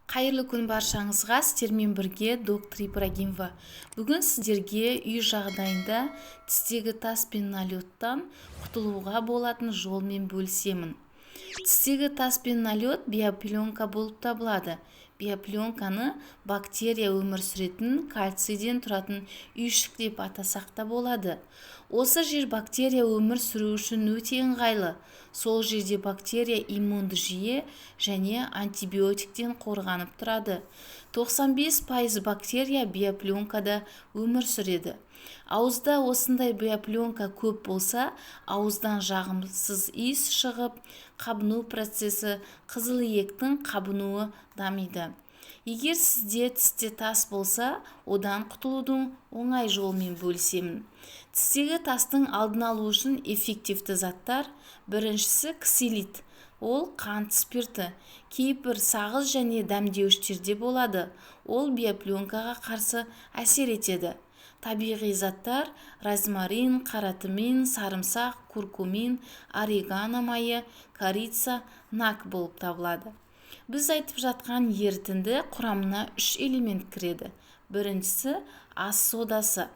Қайырлы күн баршаңызға, сіздермен бірге доктор Ибрагимова. Бүгін сіздерге үй жағдайында тістегі тас пен налеттан құтылуға болатын жолмен бөлісемін. Тістегі тас пен налет биопленка болып табылады. Биопленканы бактерия өмір сүретін кальцийден тұратын үйшік деп атасақ та болады. Осы жер бактерия өмір сүру үшін өте ыңғайлы. Сол жерде бактерия иммунды жүйе және антибиотиктен қорғанып тұрады. 95% бактерия биопленкада өмір сүреді. Ауызда осындай биопленка көп болса, ауыздан жағымсыз иіс шығып, қабыну процесі, қызыл иектің қабынуы дамиды. Егер сізде тісте тас болса, одан құтылудың оңай жолымен бөлісемін. Тістегі тастың алдын алу үшін эффективті заттар: біріншісі ксилит. Ол қант спирті. Кейбір сағыз және дәмдеуіштерде болады. Ол биопленкаға қарсы әсер етеді. Табиғи заттар: розмарин, қаратымен, сарымсақ, куркумин, орегано майы, корица, нак болып табылады. Біз айтып жатқан ерітінді құрамына 3 элемент кіреді. Біріншісі ас содасы.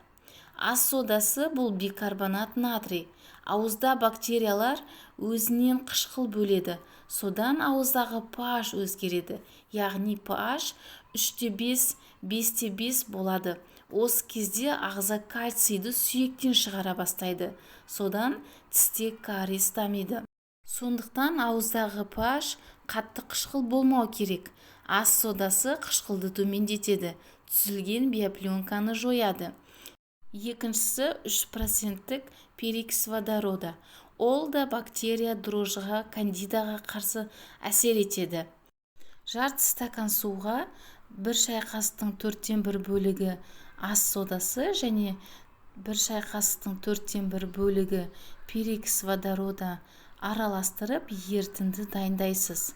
Ас содасы бұл бикарбонат натрий. Ауызда бактериялар өзінен қышқыл бөледі. Содан ауыздағы pH өзгереді. Яғни pH 3:5, 5:5 болады. Осы кезде ағза кальцийді сүйектен шығара бастайды. Содан тісте кариес дамиды. Сондықтан ауыздағы pH қатты қышқыл болмау керек. Ас содасы қышқылды төмендетеді, түзілген биопленканы жояды. Екіншісі 3% перикс водорода. Ол да бактерия дрожжыға, кандидаға қарсы әсер етеді. Жарты стакан суға 1 шай қасықтың 1/4 бөлігі ас содасы және 1 шай қасықтың 1/4 бөлігі перикс водорода араластырып ерітінді дайындайсыз.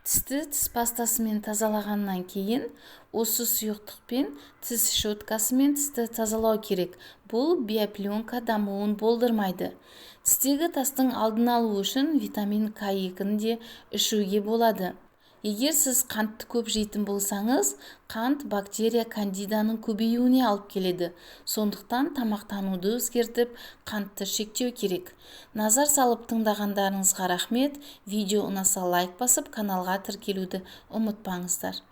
Тісті тіс пастасымен тазалағаннан кейін осы сұйықтықпен тіс щеткасымен тісті тазалау керек. Бұл биопленка дамуын болдырмайды. Тістегі тастың алдын алу үшін витамин К2-ні де ішуге болады. Егер сіз қантты көп жейтін болсаңыз, қант бактерия кандиданың көбеюіне алып келеді. Сондықтан тамақтануды өзгертіп, қантты шектеу керек. Назар салып тыңдағандарыңызға рахмет. Видео ұнаса лайк басып, каналға тіркелуді ұмытпаңыздар.